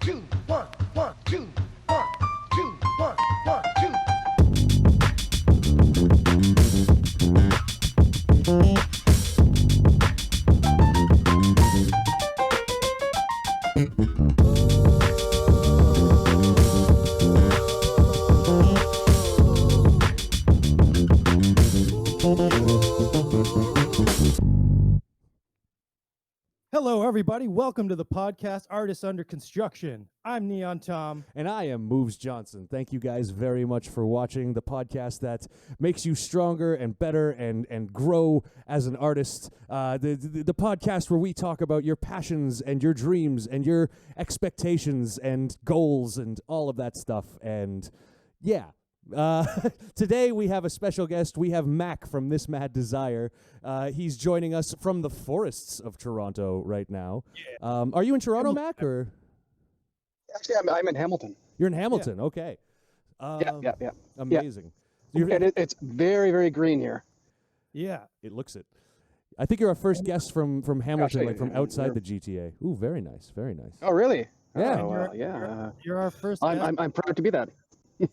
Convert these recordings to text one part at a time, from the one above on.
two, one, one, two, one, two, one, one, two. Hello, everybody. Welcome to the podcast Artists Under Construction. I'm Neon Tom. And I am Moves Johnson. Thank you guys very much for watching the podcast that makes you stronger and better and grow as an artist. The podcast where we talk about your passions and your dreams and your expectations and goals and all of that stuff. And yeah. Today we have a special guest. We have Mac from This Mad Desire. He's joining us from the forests of Toronto right now. Yeah. Are you in Toronto, Mac, or? Actually, I'm in Hamilton. You're in Hamilton, Yeah. Okay. Yeah. Amazing. And it's very, very green here. Yeah. It looks it. I think you're our first guest from Hamilton, Gosh, like from outside the GTA. Ooh, very nice, very nice. Oh, really? Yeah. Oh, well, You're our first guest. I'm proud to be that.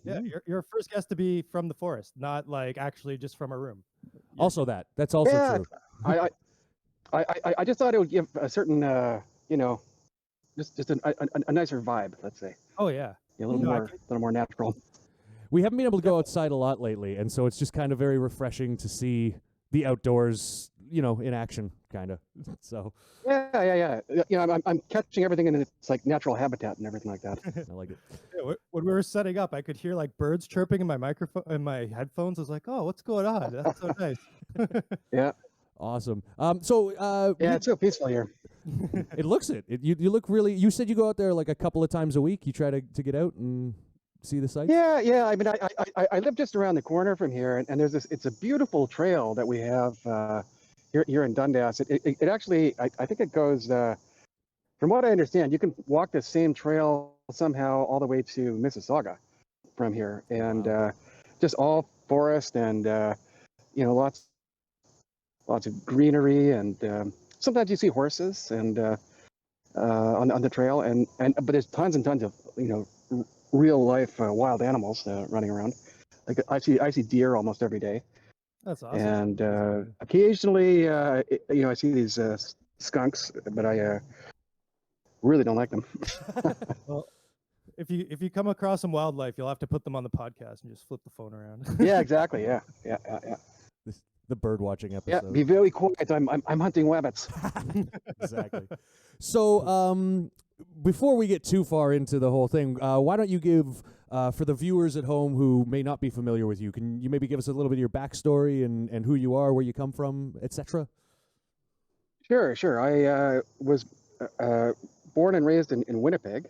Yeah, you're our first guest to be from the forest, not like actually just from a room. Also that's also Yeah, true. I just thought it would give a certain, just a nicer vibe. Let's say Oh, yeah. a little more natural. We haven't been able to go outside a lot lately, and so it's just kind of very refreshing to see the outdoors, in action, kind of. So Yeah. I'm catching everything in its like natural habitat and everything like that. I like it. Yeah, when we were setting up, I could hear like birds chirping in my microphone, in my headphones. I was like, "Oh, what's going on? That's so nice." Yeah. Awesome. Yeah, it's so peaceful here. It looks it. You look really. You said you go out there like a couple of times a week. You try to get out and see the sights. Yeah. I mean, I live just around the corner from here, and there's this. It's a beautiful trail that we have here in Dundas. It actually, I think it goes. From what I understand, you can walk the same trail somehow all the way to Mississauga from here, and Wow. just all forest and lots of greenery, and sometimes you see horses and on the trail, but there's tons and tons of real life wild animals running around. Like I see deer almost every day, That's awesome. and occasionally I see these skunks, but I really don't like them. Well, if you come across some wildlife, you'll have to put them on the podcast and just flip the phone around. Yeah, exactly. Yeah. The bird watching Yeah, episode. be very quiet. I'm hunting rabbits. Exactly. So, before we get too far into the whole thing, why don't you give, for the viewers at home who may not be familiar with you, can you maybe give us a little bit of your backstory and who you are, where you come from, etc.? Sure. I was born and raised in Winnipeg,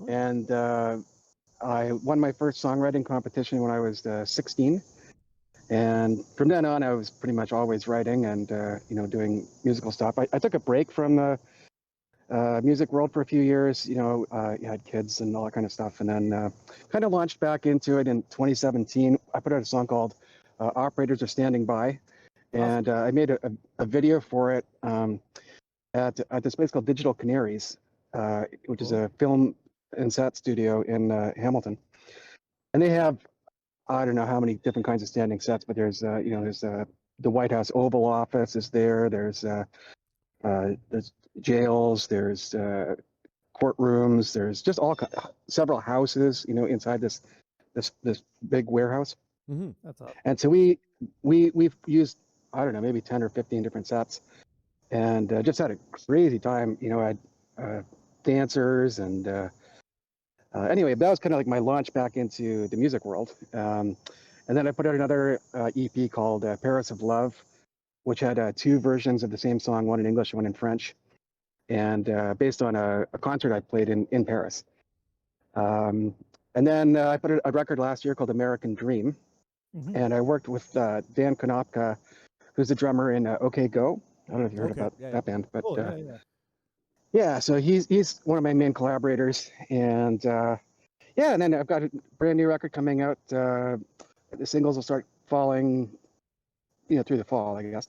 and I won my first songwriting competition when I was 16. And from then on, I was pretty much always writing and doing musical stuff. I took a break from the music world for a few years. You had kids and all that kind of stuff, and then kind of launched back into it in 2017. I put out a song called "Operators Are Standing By," and I made a video for it at this place called Digital Canaries, which is a film and set studio in Hamilton, and they have. I don't know how many different kinds of standing sets, but there's the White House Oval Office is there. There's jails. There's courtrooms. There's just several houses, inside this big warehouse. Mm-hmm. That's awesome. And so we've used, I don't know, maybe 10 or 15 different sets, and just had a crazy time. I had dancers and. Anyway, that was kind of like my launch back into the music world. And then I put out another EP called Paris of Love, which had two versions of the same song, one in English, one in French, and based on a concert I played in Paris. And then I put out a record last year called American Dream, and I worked with Dan Konopka, who's the drummer in OK Go. I don't know if you heard about that band, but Cool, yeah. yeah, so he's one of my main collaborators, and and then I've got a brand new record coming out. The singles will start falling, through the fall, I guess.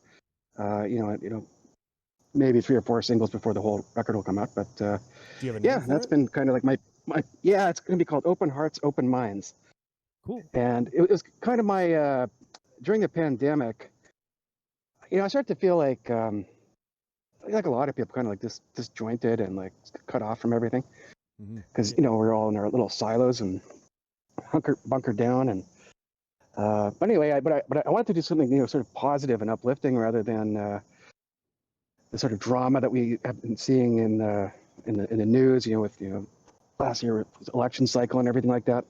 maybe 3 or 4 singles before the whole record will come out. But Do you have a name yeah, for that's it? been kind of like my yeah. It's going to be called Open Hearts, Open Minds, Cool. and it was kind of my during the pandemic. I started to feel like a lot of people, kind of like disjointed and like cut off from everything, because we're all in our little silos and bunkered down. And but anyway, but I wanted to do something sort of positive and uplifting rather than the sort of drama that we have been seeing in the news, with last year election cycle and everything like that.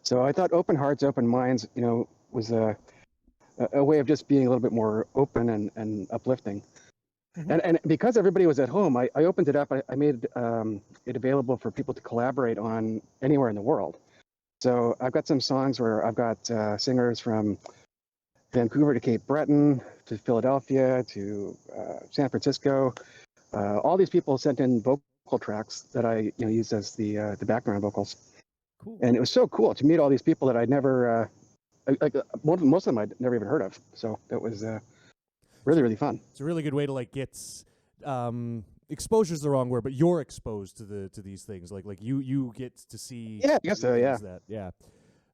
So I thought Open Hearts, Open Minds, was a way of just being a little bit more open and uplifting. And because everybody was at home, I opened it up. I made it available for people to collaborate on anywhere in the world. So I've got some songs where I've got singers from Vancouver to Cape Breton to Philadelphia to San Francisco. All these people sent in vocal tracks that I used as the background vocals. Cool. And it was so cool to meet all these people that I'd never, most of them I'd never even heard of. So that was really, really fun. It's a really good way to like get exposure is the wrong word, but you're exposed to these things. Like you get to see. Yeah, I guess so. Yeah.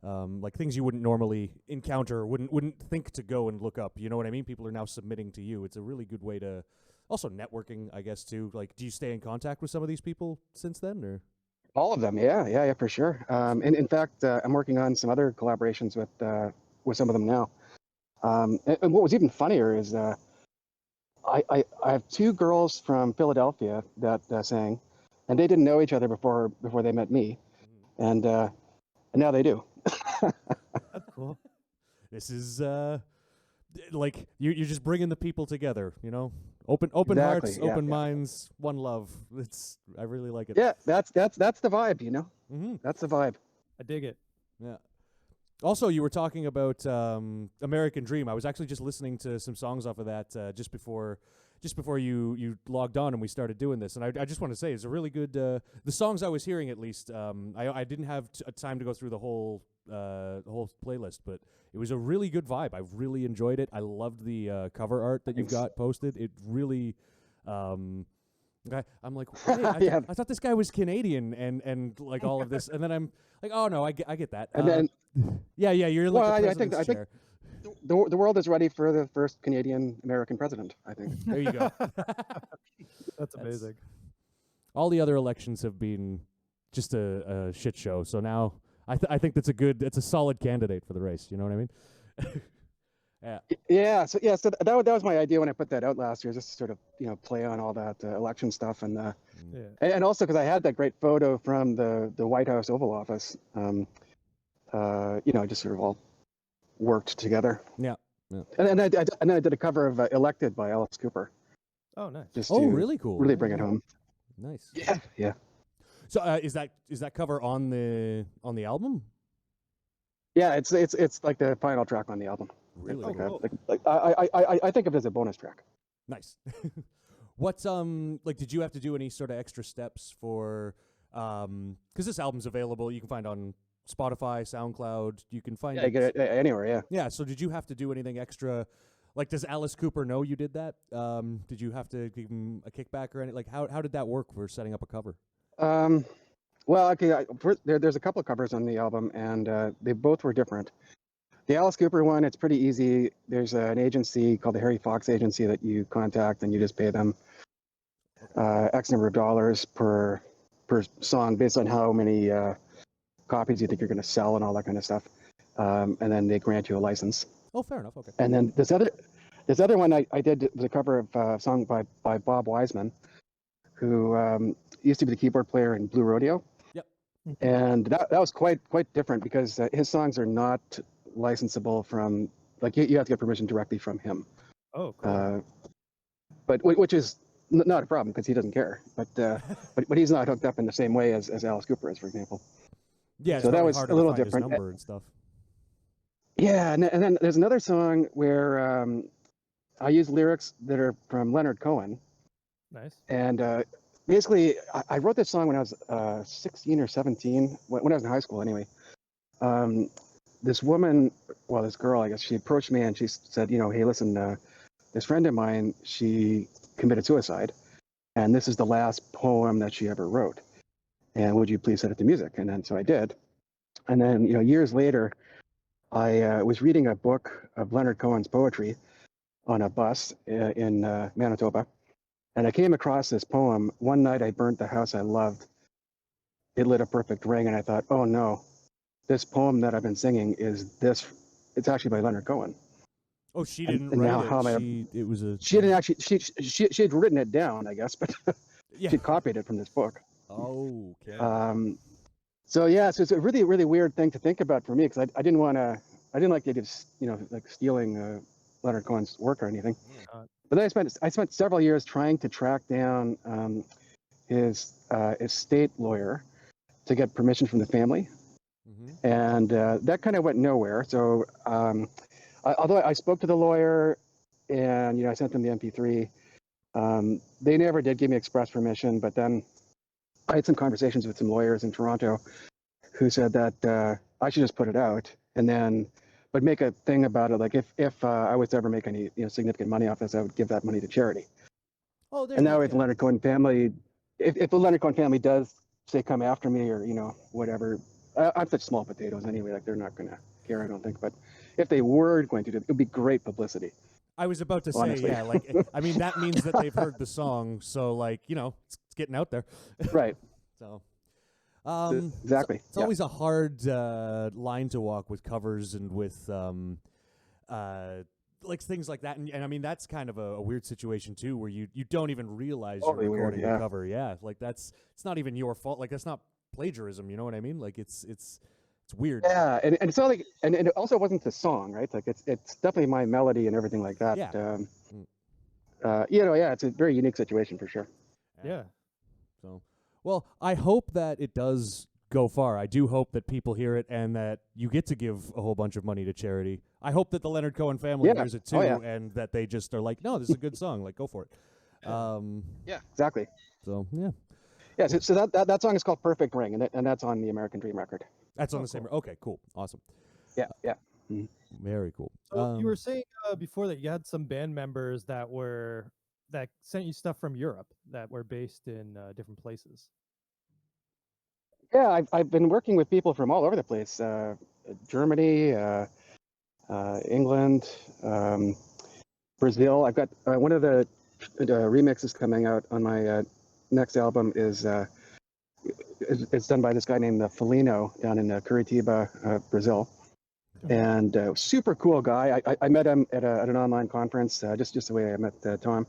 Like things you wouldn't normally encounter, wouldn't think to go and look up. You know what I mean? People are now submitting to you. It's a really good way to also networking, I guess, too. Like, do you stay in contact with some of these people since then, or? All of them, yeah, for sure. And in fact, I'm working on some other collaborations with some of them now. And what was even funnier is I have 2 girls from Philadelphia that sang, and they didn't know each other before they met me, and now they do. That's cool. This is like you're just bringing the people together. Open Exactly, hearts, yeah, open yeah. minds, one love. I really like it. Yeah, that's the vibe, Mm-hmm. That's the vibe. I dig it. Yeah. Also, you were talking about American Dream. I was actually just listening to some songs off of that just before you logged on and we started doing this. And I just want to say it's a really good. The songs I was hearing, at least, I didn't have time to go through the whole playlist, but it was a really good vibe. I really enjoyed it. I loved the cover art that you've got posted. It really. I'm like, hey, I thought this guy was Canadian and like all of this, and then I'm like, oh no, I get that. And then, yeah, you're like the I think chair. the world is ready for the first Canadian American president, I think. There you go. That's amazing. All the other elections have been just a shit show. So now I think that's a solid candidate for the race. You know what I mean? Yeah. So that was my idea when I put that out last year, just to sort of play on all that election stuff, and and also because I had that great photo from the White House Oval Office, just sort of all worked together. Yeah. And I did a cover of Elected by Alice Cooper. Oh, nice. Just Oh, to really cool. really bring it home. Nice. Yeah. So is that cover on the album? Yeah, it's like the final track on the album. Really Like, cool. I think of it as a bonus track. Nice. What's like? Did you have to do any sort of extra steps for? Because this album's available, you can find on Spotify, SoundCloud. You can find Yeah, get it anywhere. Yeah. Yeah. So did you have to do anything extra? Like, does Alice Cooper know you did that? Did you have to give him a kickback or anything? Like, how did that work for setting up a cover? Well, okay. There's a couple of covers on the album, and they both were different. The Alice Cooper one, it's pretty easy. There's an agency called the Harry Fox Agency that you contact, and you just pay them X number of dollars per song based on how many copies you think you're going to sell and all that kind of stuff. And then they grant you a license. Oh, fair enough. Okay. And then this other one I did was a cover of a song by Bob Wiseman, who used to be the keyboard player in Blue Rodeo. Yep. And that was quite different because his songs are not licensable from, like, you have to get permission directly from him. Oh, cool. But which is not a problem because he doesn't care. But he's not hooked up in the same way as Alice Cooper is, for example. Yeah. So that was a little different. Number and stuff. Yeah, and then there's another song where I use lyrics that are from Leonard Cohen. Nice. And basically, I wrote this song when I was 16 or 17, when I was in high school anyway. This girl, I guess, she approached me and she said, hey, listen, this friend of mine, she committed suicide, and this is the last poem that she ever wrote. And would you please set it to music? And then so I did. And then years later, I was reading a book of Leonard Cohen's poetry on a bus in Manitoba, and I came across this poem. One night I burnt the house I loved. It lit a perfect ring, and I thought, oh no, this poem that I've been singing it's actually by Leonard Cohen. Oh, she didn't And write now it. how am I- It was a. She didn't actually. She had written it down, I guess, but Yeah. she copied it from this book. Oh, okay. So it's a really, really weird thing to think about for me, because I didn't like the idea of like stealing Leonard Cohen's work or anything. But then I spent several years trying to track down his estate lawyer to get permission from the family, and that kind of went nowhere. So although I spoke to the lawyer, and I sent them the MP3, they never did give me express permission. But then I had some conversations with some lawyers in Toronto who said that I should just put it out, but make a thing about it. Like if I was to ever make any significant money off this, I would give that money to charity. Oh, there And you now go. if the Leonard Cohen family, if the Leonard Cohen family does say come after me or whatever, I'm such small potatoes anyway. Like they're not going to care, I don't think. But if they were going to do it, it would be great publicity. I was about to say, Honestly. yeah, like I mean that means that they've heard the song, so like it's getting out there. Right. So, Exactly. It's always a hard line to walk with covers and with like things like that, and I mean that's kind of a weird situation too, where you don't even realize Totally you're weird, recording a yeah. cover. Yeah, like it's not even your fault. Like that's not plagiarism. You know what I mean? Like it's weird. Yeah, and it's not like, and it also wasn't the song, right? Like it's definitely my melody and everything like that. Yeah. It's a very unique situation for sure. Yeah. So, well, I hope that it does go far. I do hope that people hear it and that you get to give a whole bunch of money to charity. I hope that the Leonard Cohen family hears it too, Oh, yeah. and that they just are like, no, this is a good song. Like, go for it. Yeah, exactly. So, yeah. Yeah, so that song is called Perfect Ring, and that's on the American Dream record. That's on the same. Okay, cool. Awesome. Yeah, yeah. Mhm. Very cool. So you were saying before that you had some band members that sent you stuff from Europe that were based in different places. Yeah, I've been working with people from all over the place. Germany, England, Brazil. I've got one of the remixes coming out on my next album is it's done by this guy named Felino down in Curitiba, Brazil. And super cool guy. I met him at an online conference, just the way I met Tom.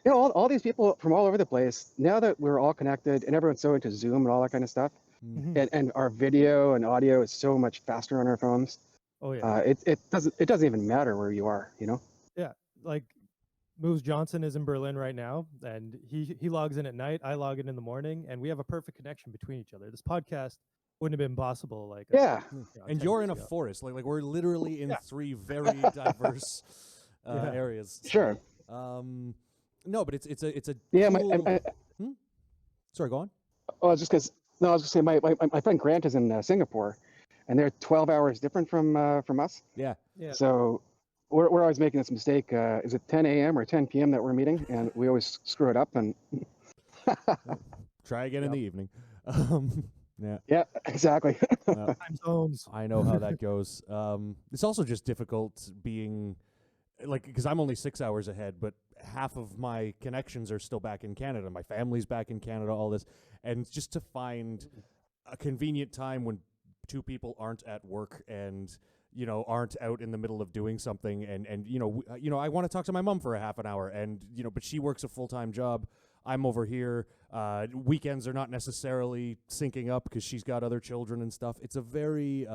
All these people from all over the place. Now that we're all connected and everyone's so into Zoom and all that kind of stuff, and our video and audio is so much faster on our phones. Oh yeah. It doesn't even matter where you are, Yeah, like Moves Johnson is in Berlin right now, and he logs in at night. I log in the morning, and we have a perfect connection between each other. This podcast wouldn't have been possible. Like Yeah. And 10 you're in years a ago. forest. Like we're literally in three very diverse areas. Sure. No, but it's a Yeah. cool... Sorry, go on. I was just gonna say my friend Grant is in Singapore, and they're 12 hours different from us. Yeah. Yeah. So we're always making this mistake. Is it 10 a.m. or 10 p.m. that we're meeting? And we always screw it up. And Try again in the evening. Yeah. yeah, exactly. Time zones. I know how that goes. It's also just difficult being because I'm only 6 hours ahead, but half of my connections are still back in Canada. My family's back in Canada, all this. And just to find a convenient time when two people aren't at work and, aren't out in the middle of doing something. And I want to talk to my mom for a half an hour and, but she works a full-time job. I'm over here. Weekends are not necessarily syncing up because she's got other children and stuff. It's a very,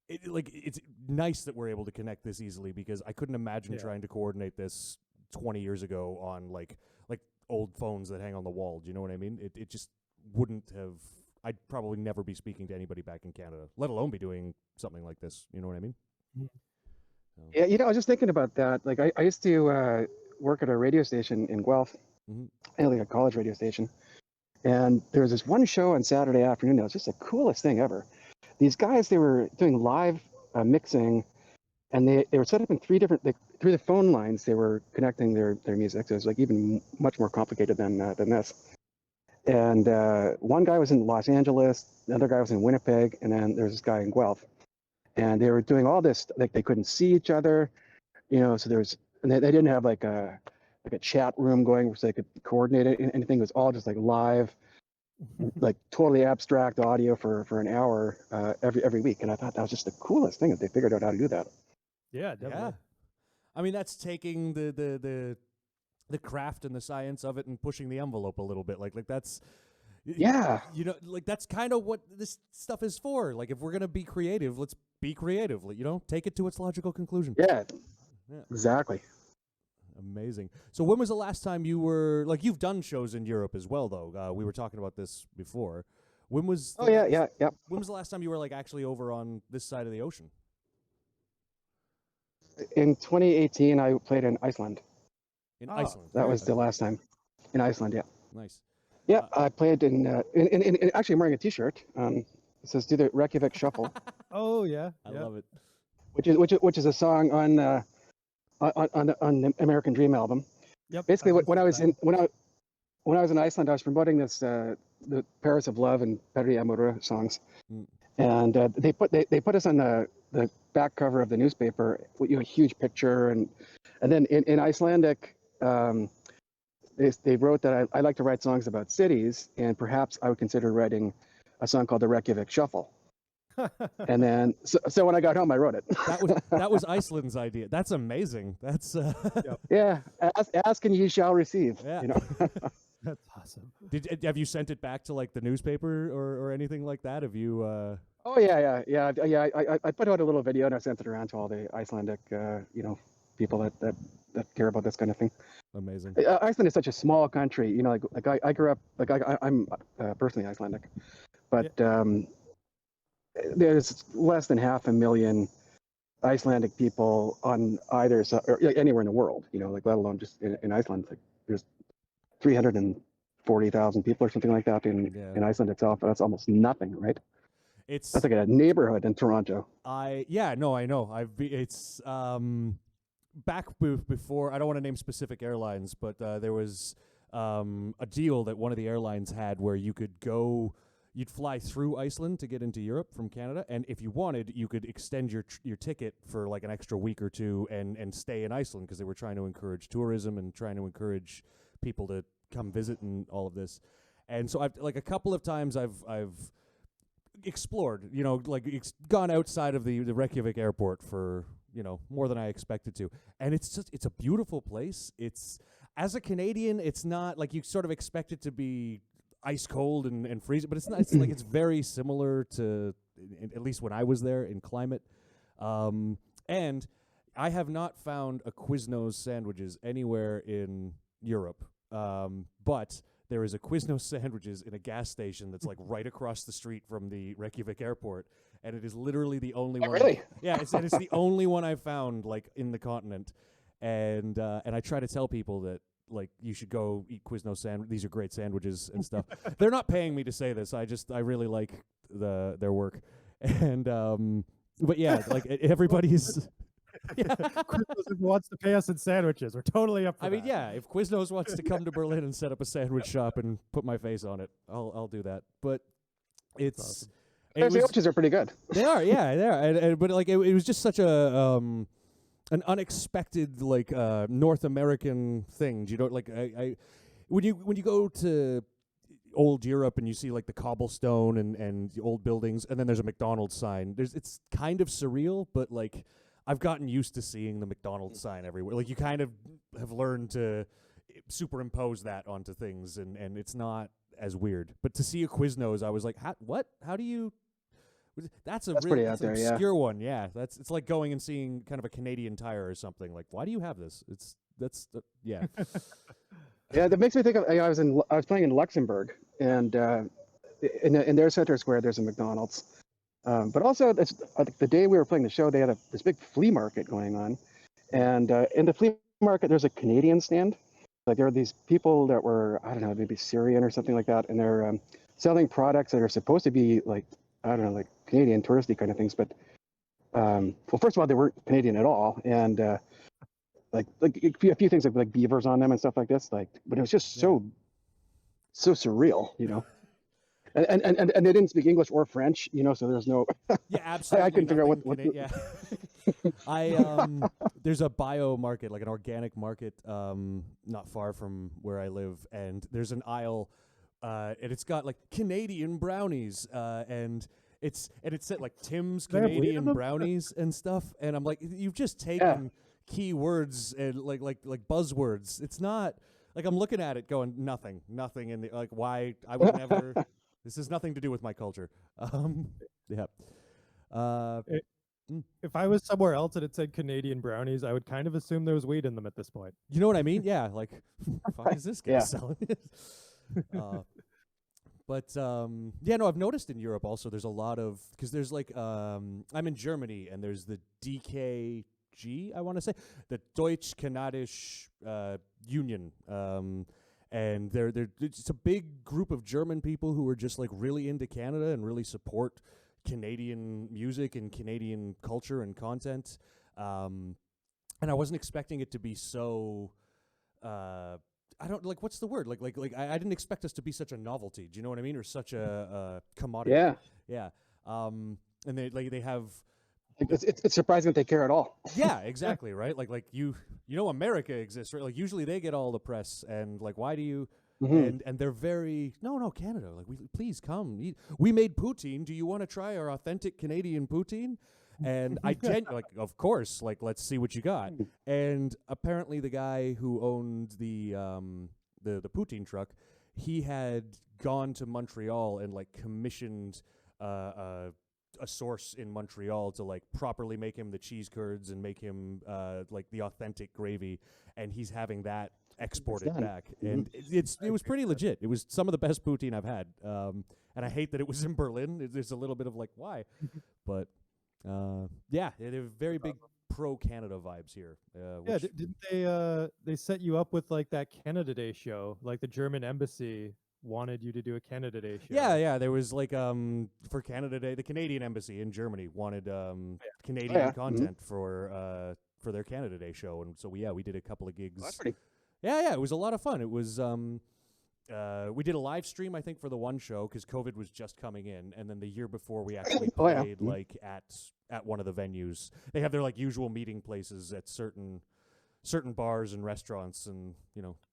it's nice that we're able to connect this easily because I couldn't imagine trying to coordinate this 20 years ago on like old phones that hang on the wall. Do you know what I mean? It just wouldn't have. I'd probably never be speaking to anybody back in Canada, let alone be doing something like this. You know what I mean? Yeah, I was just thinking about that. Like I used to work at a radio station in Guelph, like a college radio station. And there was this one show on Saturday afternoon that was just the coolest thing ever. These guys, they were doing live mixing and they were set up in three different through the phone lines. They were connecting their music. So it was like even much more complicated than this. And one guy was in Los Angeles, the other guy was in Winnipeg, and then there's this guy in Guelph. And they were doing all this, like they couldn't see each other, so there was, and they didn't have like a chat room going so they could coordinate it. Anything. It was all just like live, like totally abstract audio for an hour every week. And I thought that was just the coolest thing that they figured out how to do that. Yeah, definitely. Yeah. I mean, that's taking the craft and the science of it and pushing the envelope a little bit. Like that's, Yeah. like that's kind of what this stuff is for. Like if we're gonna be creative, let's be creative. Take it to its logical conclusion. Yeah. Yeah. Exactly. Amazing. So when was the last time you were you've done shows in Europe as well though? We were talking about this before. When was? Oh yeah. When was the last time you were actually over on this side of the ocean? In 2018, I played in Iceland. In Iceland. That was the last time. In Iceland, yeah. Nice. Yeah, I played in actually I'm wearing a T-shirt. It says "Do the Reykjavik Shuffle," Oh yeah. I yeah. love it. which is a song on the American Dream album. Yep. Basically, I've when I listened was to that. when I was in Iceland, I was promoting this the Paris of Love and Perri Amore songs, Mm. and they put us on the back cover of the newspaper with a huge picture, and then in Icelandic. They wrote that I like to write songs about cities, and perhaps I would consider writing a song called the Reykjavik Shuffle. And then, so when I got home, I wrote it. That was Iceland's idea. That's amazing. That's Yeah, ask and ye shall receive. Yeah. That's awesome. Have you sent it back to the newspaper or anything like that? Have you? Oh yeah. I put out a little video and I sent it around to all the Icelandic, people that care about this kind of thing. Amazing. Iceland is such a small country. I grew up I'm personally Icelandic, but there's less than 500,000 Icelandic people on either side, or anywhere in the world. Let alone just in Iceland. There's 340,000 people or something like that in Iceland itself. That's almost nothing, right? It's That's like a neighborhood in Toronto. I know. It's back before, I don't want to name specific airlines, but there was a deal that one of the airlines had where you'd fly through Iceland to get into Europe from Canada, and if you wanted, you could extend your ticket for an extra week or two and stay in Iceland, because they were trying to encourage tourism and trying to encourage people to come visit and all of this. And so I've a couple of times I've explored, gone outside of the Reykjavik airport for more than I expected to, and it's a beautiful place. It's, as a Canadian, it's not you sort of expect it to be ice cold and freezing, but it's not. It's it's very similar to, at least when I was there, in climate. And I have not found a Quiznos sandwiches anywhere in Europe, but there is a Quiznos sandwiches in a gas station that's right across the street from the Reykjavik airport, and it is literally the only one. Really? Yeah, it's the only one I've found in the continent, and I try to tell people that you should go eat Quiznos sandwich. These are great sandwiches and stuff. They're not paying me to say this. I really like their work, and but yeah, everybody's. Yeah. Quiznos wants to pay us in sandwiches. We're totally up for I mean, that. yeah, if Quiznos wants to come to Berlin and set up a sandwich shop and put my face on it, I'll do that. But it's awesome. Their sandwiches are pretty good. They are, yeah, they are. But it was just such a an unexpected North American thing. You know, I when you go to old Europe and you see the cobblestone and the old buildings, and then there's a McDonald's sign. It's kind of surreal, but I've gotten used to seeing the McDonald's sign everywhere. You kind of have learned to superimpose that onto things, and it's not as weird. But to see a Quiznos, I was like, what? How do you? That's pretty out that's there, an yeah. obscure one. Yeah, it's like going and seeing kind of a Canadian Tire or something. Why do you have this? Yeah. Yeah, that makes me think of. I was playing in Luxembourg, and in their center square, there's a McDonald's. But also, the day we were playing the show, they had this big flea market going on, and in the flea market, there's a Canadian stand. There are these people that were, I don't know, maybe Syrian or something like that, and they're selling products that are supposed to be I don't know, Canadian touristy kind of things, but well, first of all, they weren't Canadian at all, and like a few things like beavers on them and stuff like this. Like, but it was just so surreal, you know. And they didn't speak English or French, you know, so there's no. Yeah, absolutely. I couldn't figure out what. Yeah. There's a bio market, like an organic market, not far from where I live, and there's an aisle, and it's got like Canadian brownies, and it's said like Tim's They have weed in Canadian them? brownies and stuff, and I'm like, you've just taken key words and like buzzwords. It's not like I'm looking at it going nothing in the like why I would never. This has nothing to do with my culture. Yeah. If I was somewhere else and it said Canadian brownies, I would kind of assume there was weed in them at this point. You know what I mean? Yeah, like, fuck is this guy Yeah. selling it? But yeah, no, I've noticed in Europe also there's a lot of, because there's like, I'm in Germany and there's the DKG, I want to say, the Deutsch Kanadisch Union. And it's a big group of German people who are just like really into Canada and really support Canadian music and Canadian culture and content. And I wasn't expecting it to be so I don't like what's the word? Like I didn't expect us to be such a novelty. Do you know what I mean? Or such a commodity. Yeah. Yeah. And they have It's surprising that they care at all. yeah, exactly, right? Like you know America exists, right? Like usually they get all the press and like why do you and they're very no Canada, like please come. We made poutine. Do you want to try our authentic Canadian poutine? And I like of course, like let's see what you got. And apparently the guy who owned the poutine truck, he had gone to Montreal and like commissioned a source in Montreal to like properly make him the cheese curds and make him like the authentic gravy, and he's having that exported back, and it was pretty legit. It was some of the best poutine I've had, and I hate that it was in Berlin. There's a little bit of like why, but yeah, they're very big pro Canada vibes here. Yeah, didn't they set you up with like that Canada Day show? Like the German embassy wanted you to do a Canada Day show. Yeah. There was like for Canada Day, the Canadian embassy in Germany wanted Canadian content for their Canada Day show, and so we did a couple of gigs. That's pretty. Yeah, it was a lot of fun. It was we did a live stream, I think, for the one show because COVID was just coming in, and then the year before we actually played like at one of the venues. They have their like usual meeting places at certain bars and restaurants and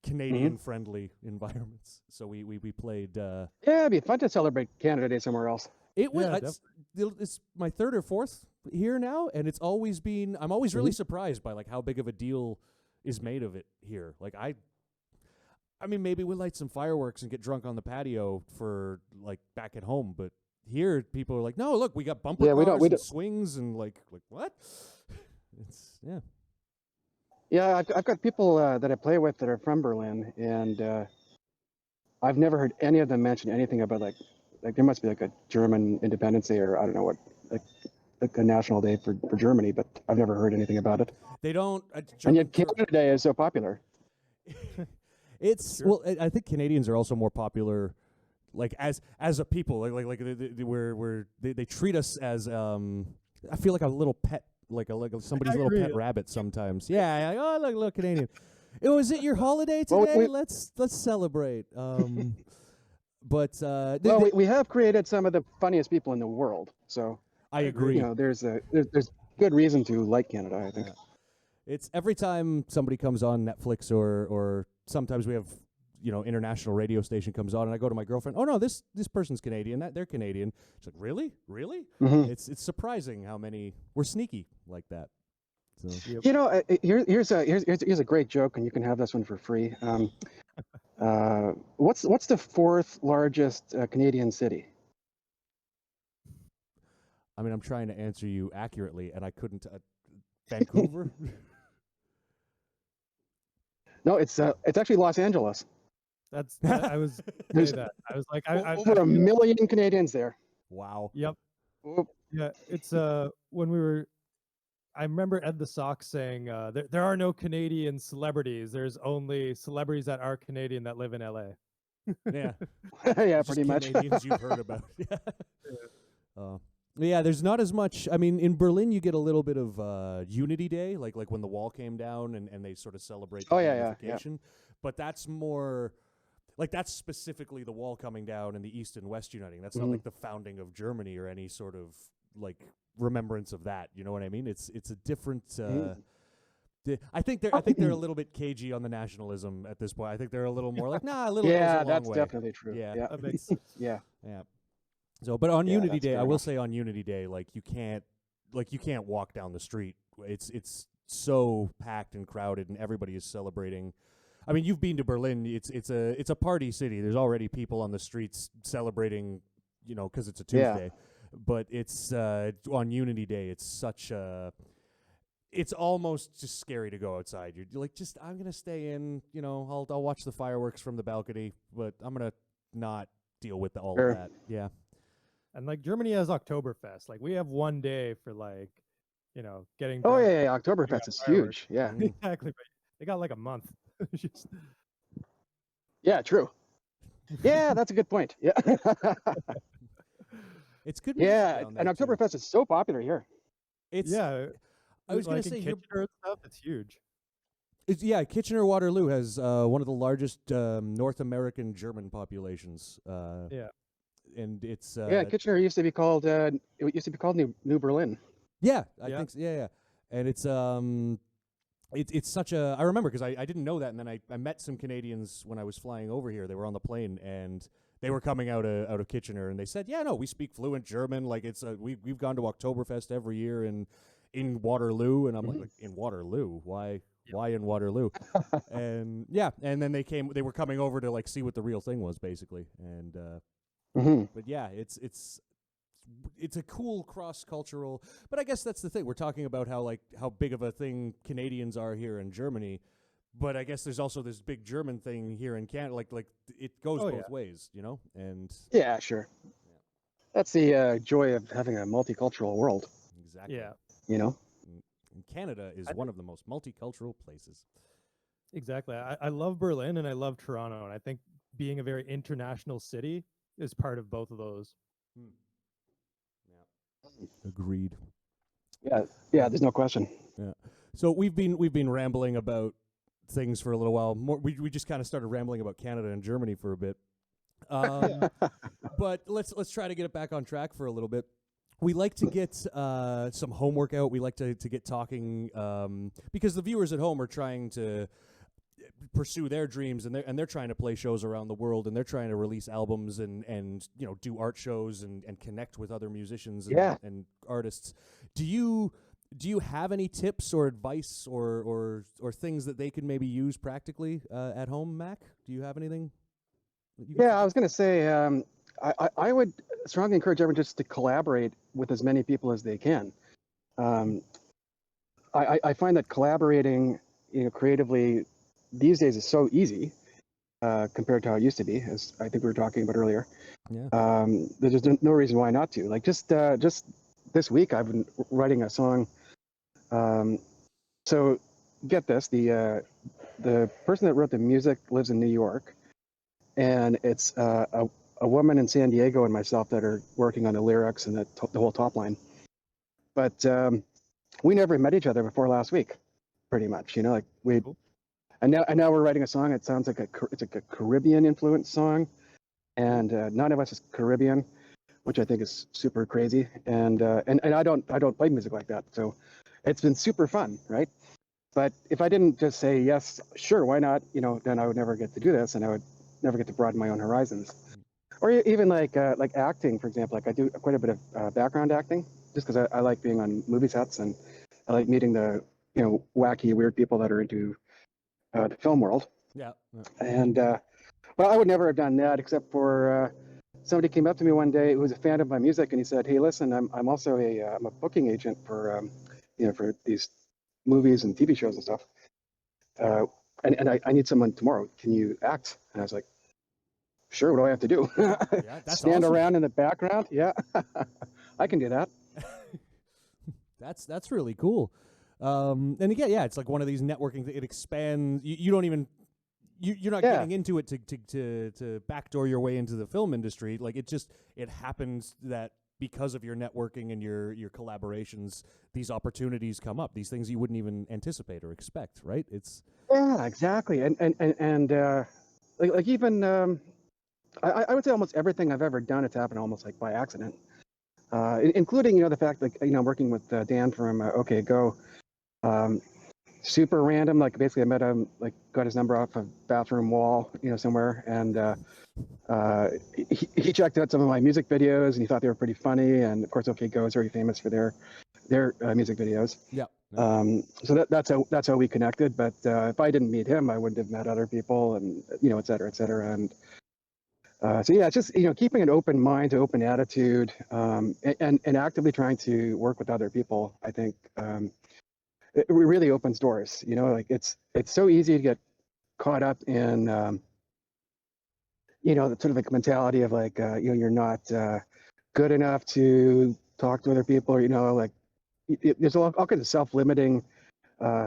Canadian friendly environments. So we played. Yeah, it'd be fun to celebrate Canada Day somewhere else. It was. It's my third or fourth here now, and it's always been. I'm always really surprised by like how big of a deal is made of it here. Like I mean, maybe we'll light some fireworks and get drunk on the patio for like back at home, but here people are like, no, look, we got bumper cars and swings and like what? It's Yeah, I've got people that I play with that are from Berlin, and I've never heard any of them mention anything about like there must be like a German Independence Day or I don't know what like a national day for Germany, but I've never heard anything about it. They don't. And yet Canada Day is so popular. It's well, I think Canadians are also more popular, like as a people, like they treat us as I feel like a little pet. Like somebody's little pet rabbit sometimes. Yeah, like, oh look Canadian. Oh, is it your holiday today? Well, let's celebrate. But we have created some of the funniest people in the world. So I agree. You know, there's good reason to like Canada, I think. It's every time somebody comes on Netflix or sometimes we have international radio station comes on and I go to my girlfriend, oh no, this person's Canadian, they're Canadian. She's like, really? It's surprising how many we're sneaky like that. So here's a great joke, and you can have this one for free. What's the fourth largest Canadian city? I mean, I'm trying to answer you accurately, and I couldn't. Vancouver. No, it's actually Los Angeles. I was say that. I was like, over 1 million Canadians there. Wow. Yep. Oop. Yeah, it's when we were. I remember Ed the Sock saying there are no Canadian celebrities. There's only celebrities that are Canadian that live in LA. Yeah. Yeah, Just pretty much. Canadians you've heard about. Yeah, there's not as much. I mean, in Berlin, you get a little bit of Unity Day, like when the wall came down and they sort of celebrate the Oh, yeah, yeah. unification. But that's more like that's specifically the wall coming down and the East and West uniting. That's not Mhm. like the founding of Germany or any sort of like remembrance of that. You know what I mean? It's a different. Mhm. I think they're a little bit cagey on the nationalism at this point. I think they're a little more like, nah, a little goes a Yeah, long that's way. definitely true. Yeah. Yeah. That makes sense. Yeah. Yeah. So, but on Yeah, Unity that's Day, fair I will enough. say on Unity Day, like you can't walk down the street. It's so packed and crowded, and everybody is celebrating. I mean, you've been to Berlin. It's a party city. There's already people on the streets celebrating, you know, because it's a Yeah. Tuesday. But it's on Unity Day. It's such a it's almost just scary to go outside. You're like, just I'm gonna stay in. You know, I'll watch the fireworks from the balcony, but I'm gonna not deal with all Sure. of that. Yeah. And like Germany has Oktoberfest. Like we have one day for like, getting Oh drunk. yeah, yeah. shooting Oktoberfest off is fireworks. huge. Yeah. Mm. Exactly. But they got like a month. Just- Yeah. True. Yeah, that's a good point. Yeah. It's good music Yeah, down and there too. Oktoberfest is so popular here. It's yeah. I was gonna like in say Kitchener and stuff, it's huge. Kitchener Waterloo has one of the largest North American German populations. Yeah. And it's Yeah, Kitchener used to be called New Berlin. yeah, I Yeah. think so, yeah. And it's such a I remember because I didn't know that, and then I met some Canadians when I was flying over here. They were on the plane and they were coming out of Kitchener, and they said, "Yeah, no, we speak fluent German. Like it's we've gone to Oktoberfest every year in Waterloo." And I'm Mhm. like, in Waterloo? Why Yeah. why in Waterloo? And yeah, and then they were coming over to like see what the real thing was basically. And Hmm. but yeah, it's a cool cross-cultural, but I guess that's the thing. We're talking about how big of a thing Canadians are here in Germany, but I guess there's also this big German thing here in Canada. Like it goes Oh, both yeah. ways, you know? And Yeah, sure. That's the joy of having a multicultural world. exactly. Yeah. You know. And Canada is I one of the most multicultural places. Exactly. I love Berlin and I love Toronto. And I think being a very international city is part of both of those. Yeah. Agreed. Yeah. Yeah. There's no question. Yeah. So we've been rambling about things for a little while. We just kind of started rambling about Canada and Germany for a bit. But let's try to get it back on track for a little bit. We like to get some homework out. We like to get talking because the viewers at home are trying to pursue their dreams, and they're trying to play shows around the world, and they're trying to release albums and do art shows and connect with other musicians and, Yeah. and artists. Do you have any tips or advice or things that they could maybe use practically at home, Mac? Do you have anything? that you could Yeah, I was going to say, I would strongly encourage everyone just to collaborate with as many people as they can. I find that collaborating, creatively these days is so easy compared to how it used to be, as I think we were talking about earlier. Yeah. There's just no reason why not to. Like just this week, I've been writing a song. So get this: the person that wrote the music lives in New York, and it's a woman in San Diego and myself that are working on the lyrics and the whole top line. But we never met each other before last week, pretty much. Like we, Cool. and now we're writing a song. It sounds like it's like a Caribbean influenced song, and none of us is Caribbean, which I think is super crazy. And I don't play music like that, so it's been super fun, right? But if I didn't just say yes, sure, why not? Then I would never get to do this, and I would never get to broaden my own horizons. Or even like acting, for example. Like I do quite a bit of background acting, just because I like being on movie sets and I like meeting the wacky, weird people that are into the film world. Yeah. And well, I would never have done that except for somebody came up to me one day who was a fan of my music, and he said, "Hey, listen, I'm also I'm a booking agent for for these movies and TV shows and stuff. And I need someone tomorrow. Can you act?" And I was like, "Sure. What do I have to do? Yeah, that's Stand awesome. around in the background? Yeah, I can do that." That's really cool. And again, yeah, it's like one of these networking. It expands. You don't even. You're not Yeah. getting into it to backdoor your way into the film industry. Like it happens that because of your networking and your collaborations, these opportunities come up, these things you wouldn't even anticipate or expect, right? It's Yeah, exactly. And like even I would say almost everything I've ever done, it's happened almost like by accident, including the fact like working with Dan from OK Go. Super random. Like basically, I met him, like got his number off a bathroom wall, somewhere, and he checked out some of my music videos, and he thought they were pretty funny. And of course, OK Go is very famous for their music videos. yeah. So that's how we connected. But if I didn't meet him, I wouldn't have met other people, and et cetera, et cetera. And so yeah, it's just keeping an open mind, open attitude, and actively trying to work with other people. I think. It really opens doors, like it's so easy to get caught up in the sort of like mentality of like you're not good enough to talk to other people, or like there's all kinds of self-limiting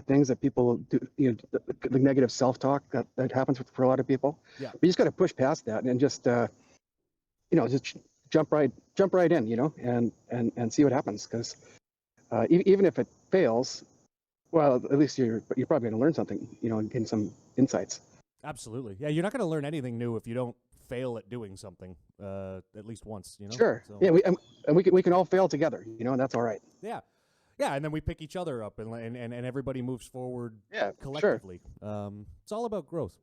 things that people do, the negative self-talk that happens for a lot of people. Yeah. But you just got to push past that and just just jump right in, and see what happens, because even if it fails, well, at least you're probably going to learn something, and gain some insights. Absolutely. Yeah, you're not going to learn anything new if you don't fail at doing something at least once, Sure. So, Yeah, we can all fail together, and that's all right. yeah. Yeah, and then we pick each other up, and everybody moves forward Yeah, collectively. It's all about growth.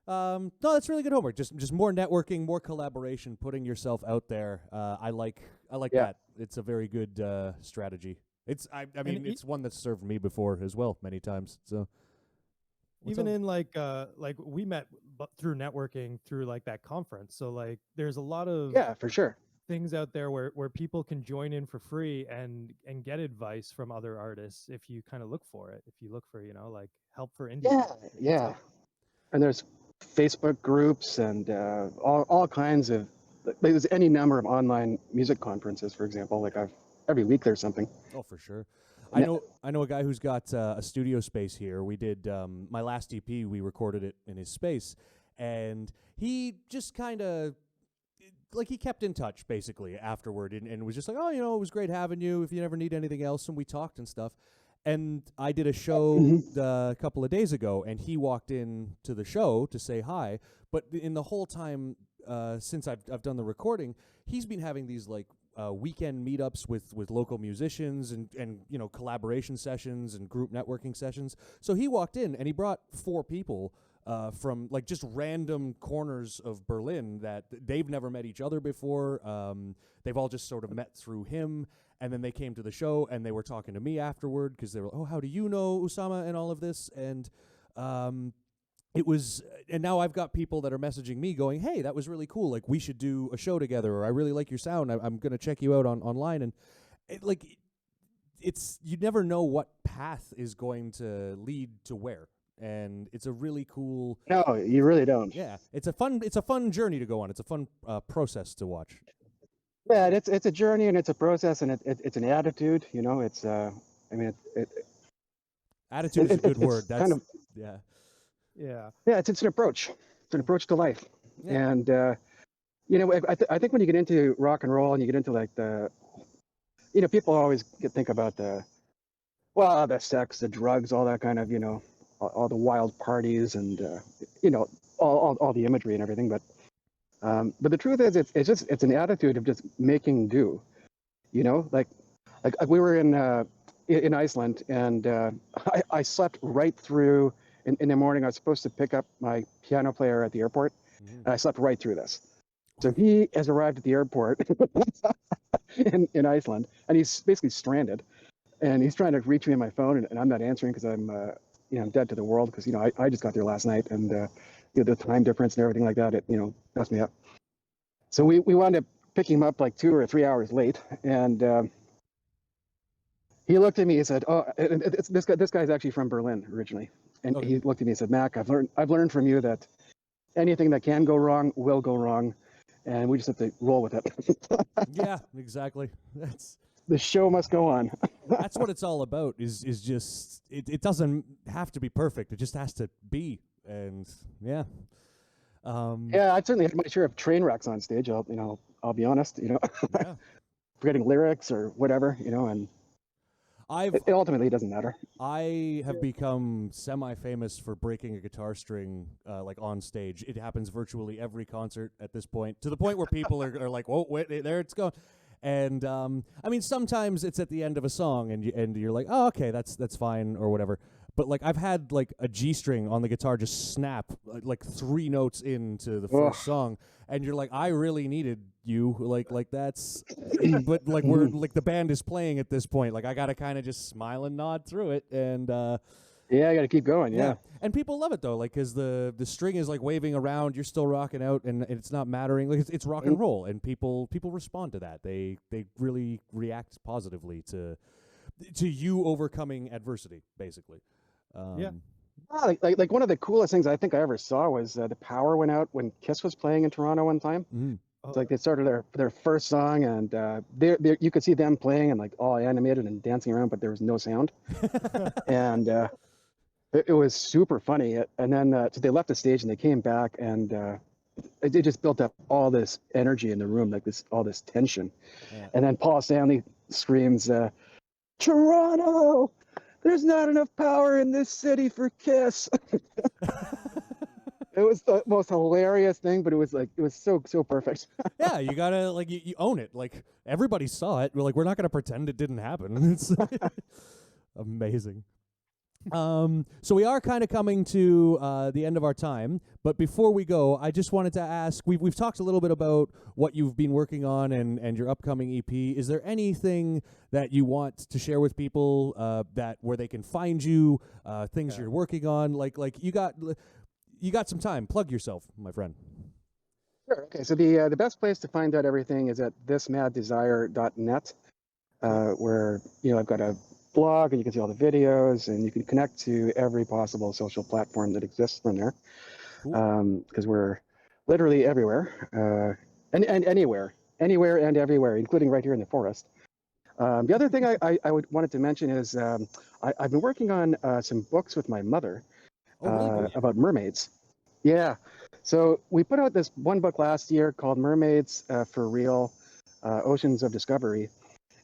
No, that's really good homework. Just more networking, more collaboration, putting yourself out there. I like Yeah. that. It's a very good strategy. I mean, it's one that's served me before as well many times. So Even in like we met through networking through like that conference. So like there's a lot of Yeah, for sure. things out there where people can join in for free and get advice from other artists if you kind of look for it. If you look for, like help for indie. Yeah, It's yeah. like, And there's Facebook groups and all kinds of. There's any number of online music conferences, for example. Like every week there's something. oh, for sure. And I know a guy who's got a studio space here. We did my last EP. We recorded it in his space, and he just kind of like he kept in touch basically afterward, and was just like, oh, it was great having you. If you ever need anything else, and we talked and stuff. And I did a show a couple of days ago, and he walked in to the show to say hi. But in the whole time since I've done the recording, he's been having these like weekend meetups with local musicians and collaboration sessions and group networking sessions. So he walked in and he brought 4 people from like just random corners of Berlin that they've never met each other before. They've all just sort of met through him. And then they came to the show and they were talking to me afterward because they were, oh, how do you know Usama and all of this? And it was, and now I've got people that are messaging me going, hey, that was really cool. Like we should do a show together, or I really like your sound. I'm going to check you out online. And you never know what path is going to lead to where. And it's a really cool. No, you really don't. Yeah, it's a fun journey to go on. It's a fun process to watch. Yeah, it's a journey and it's a process and it's an attitude. It's attitude is a good word. That's kind of yeah. yeah. Yeah, it's an approach. It's an approach to life. Yeah. And I think when you get into rock and roll and you get into like the, people always think about the sex, the drugs, all that kind of, all the wild parties and all the imagery and everything. But the truth is, it's an attitude of just making do. Like we were in Iceland, and I slept right through. In the morning, I was supposed to pick up my piano player at the airport, and I slept right through this. So he has arrived at the airport in Iceland, and he's basically stranded, and he's trying to reach me on my phone, and I'm not answering because I'm dead to the world because I just got there last night, and the time difference and everything like that, it messed me up. So we wound up picking him up like 2 or 3 hours late, and he looked at me and said, "Oh, this guy's actually from Berlin originally." And Okay. he looked at me and said, "Mac, I've learned from you that anything that can go wrong will go wrong, and we just have to roll with it." Yeah, exactly. The show must go on. That's what it's all about. Is just it doesn't have to be perfect. It just has to be. And yeah. Yeah, I certainly had my share of train wrecks on stage. I'll be honest. Yeah. forgetting lyrics or whatever, you know, and it ultimately doesn't matter. I have become semi-famous for breaking a guitar string, like on stage. It happens virtually every concert at this point, to the point where people are like, "Whoa, wait, there it's going." And I mean, sometimes it's at the end of a song, and you're like, "Oh, okay, that's fine," or whatever. But like, I've had like a G string on the guitar just snap like 3 notes into the first song, and you're like, "I really needed you," like that's. But like we're like the band is playing at this point. Like I gotta kind of just smile and nod through it, and yeah, I got to keep going. Yeah. And people love it though, like because the string is like waving around, you're still rocking out, and it's not mattering. Like it's rock and roll, and people respond to that. They really react positively to you overcoming adversity, basically. Like one of the coolest things I think I ever saw was the power went out when Kiss was playing in Toronto one time. It's like they started their first song, and you could see them playing and like all animated and dancing around, but there was no sound, and it was super funny. And then so they left the stage and they came back, and they just built up all this energy in the room, like all this tension. And then Paul Stanley screams, "Toronto! There's not enough power in this city for Kiss." It was the most hilarious thing, but it was so perfect. Yeah, you gotta like you own it. Like everybody saw it. We're not gonna pretend it didn't happen. It's amazing. So we are kind of coming to the end of our time, but before we go, I just wanted to ask, we've talked a little bit about what you've been working on and your upcoming EP. Is there anything that you want to share with people that where they can find you, things you're working on? Like you got some time. Plug yourself, my friend. Sure. Okay. So the best place to find out everything is at thismaddesire.net, where I've got a blog and you can see all the videos and you can connect to every possible social platform that exists from there. Cool. Because we're literally everywhere, and anywhere and everywhere, including right here in the forest. The other thing I wanted to mention is I've been working on some books with my mother about mermaids. Yeah. So we put out this one book last year called Mermaids for Real, Oceans of Discovery.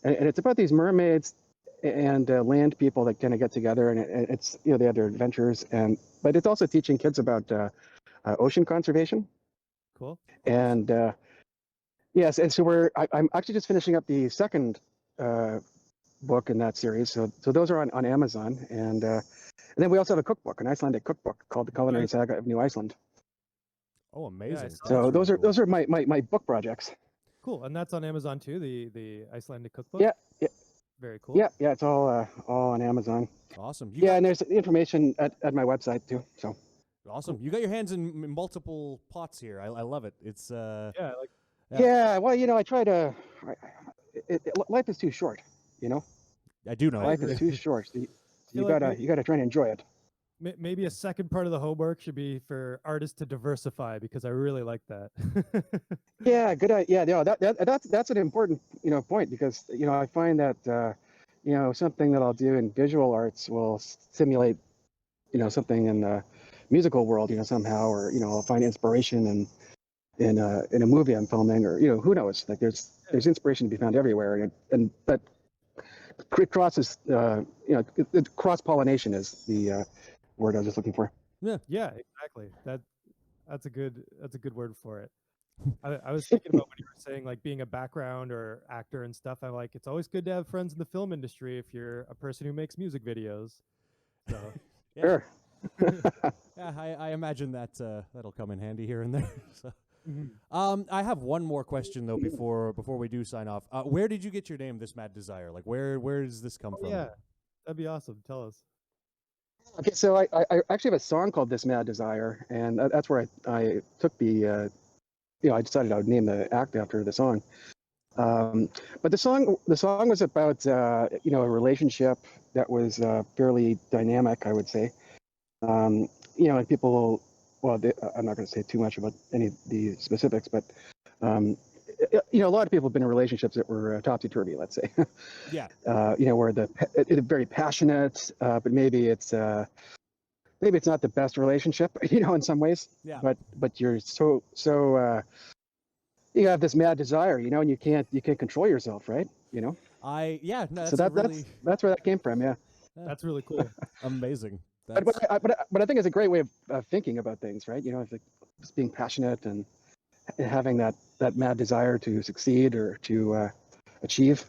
And it's about these mermaids and land people that kind of get together, and it's they have their adventures, but it's also teaching kids about ocean conservation. Cool. And yes, and so I'm actually just finishing up the second book in that series. So those are on Amazon, and then we also have a cookbook, an Icelandic cookbook called The Culinary Saga of New Iceland. Oh, amazing! So those are my book projects. Cool, and that's on Amazon too. The Icelandic cookbook. Yeah. Very cool. Yeah, it's all on Amazon. Awesome. And there's information at my website too. So awesome. Cool. You got your hands in multiple pots here. I love it. It's yeah. Well, I try to. Life is too short. I do know. Life is too short. So you gotta try and enjoy it. Maybe a second part of the homework should be for artists to diversify, because I really like that. Yeah, good idea. Yeah, that's an important point, because I find that something that I'll do in visual arts will stimulate something in the musical world somehow, or I'll find inspiration in a movie I'm filming, or who knows, like there's inspiration to be found everywhere, and but it crosses cross pollination is the word I was just looking for. Yeah, exactly. That's a good word for it. I was thinking about when you were saying like being a background or actor and stuff. I'm like, it's always good to have friends in the film industry if you're a person who makes music videos. So Sure. Yeah, I imagine that that'll come in handy here and there. So. I have one more question though before we do sign off. Where did you get your name, This Mad Desire? Like where does this come from? Yeah, that'd be awesome. Tell us. Okay, so I actually have a song called This Mad Desire, and that's where I took the I decided I would name the act after the song. But the song was about a relationship that was fairly dynamic, I would say. And people, I'm not going to say too much about any of the specifics, but a lot of people have been in relationships that were topsy-turvy, let's say. Yeah. Where it's very passionate, but maybe it's not the best relationship, in some ways. Yeah. But you're so you have this mad desire, and you can't control yourself, right? No, So that's where that came from. Yeah. That's really cool. amazing. But I think it's a great way of thinking about things, right? It's like just being passionate and having that mad desire to succeed or to achieve.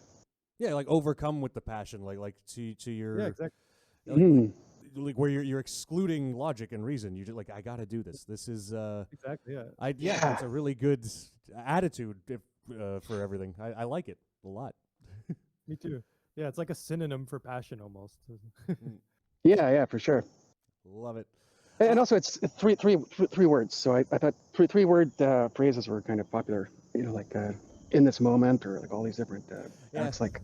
Yeah, like overcome with the passion, like to your Yeah, exactly. like where you're excluding logic and reason. You just like, I gotta do this. This is Exactly. Yeah. Yeah. it's a really good attitude for everything. I like it a lot. Me too. Yeah, it's like a synonym for passion almost. Yeah, for sure. Love it. And also, it's three words. So I thought three word phrases were kind of popular. Like in this moment, or like all these different. It's like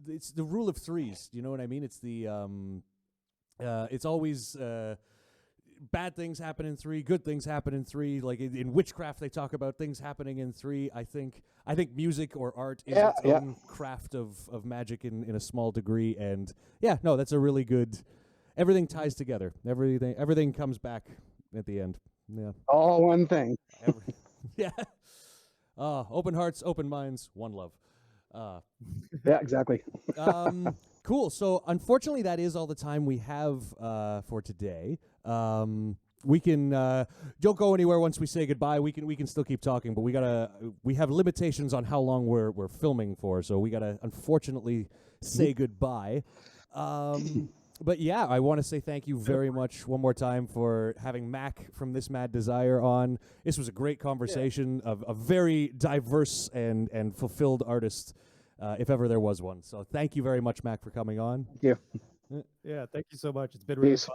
it's the rule of threes. You know what I mean? It's the it's always bad things happen in three, good things happen in three. Like in witchcraft, they talk about things happening in three. I think music or art is its own craft of magic in a small degree. And that's a really good. Everything ties together. Everything comes back at the end. Yeah. all one thing. Yeah. Open hearts, open minds, one love. Yeah, exactly. Cool. So unfortunately, that is all the time we have for today. We can don't go anywhere once we say goodbye. We can still keep talking, but we have limitations on how long we're filming for. So we gotta unfortunately say goodbye. But yeah, I want to say thank you very much one more time for having Mac from This Mad Desire on. This was a great conversation of a very diverse and fulfilled artist, if ever there was one. So thank you very much, Mac, for coming on. Yeah. Yeah, thank you so much. It's been really Peace.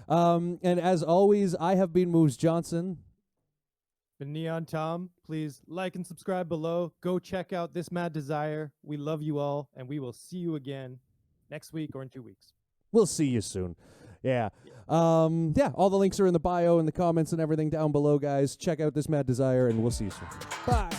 fun. And as always, I have been Moose Johnson. Been Neon Tom. Please like and subscribe below. Go check out This Mad Desire. We love you all, and we will see you again next week or in 2 weeks. We'll see you soon. Yeah. All the links are in the bio and the comments and everything down below, guys. Check out This Mad Desire, and we'll see you soon. Bye.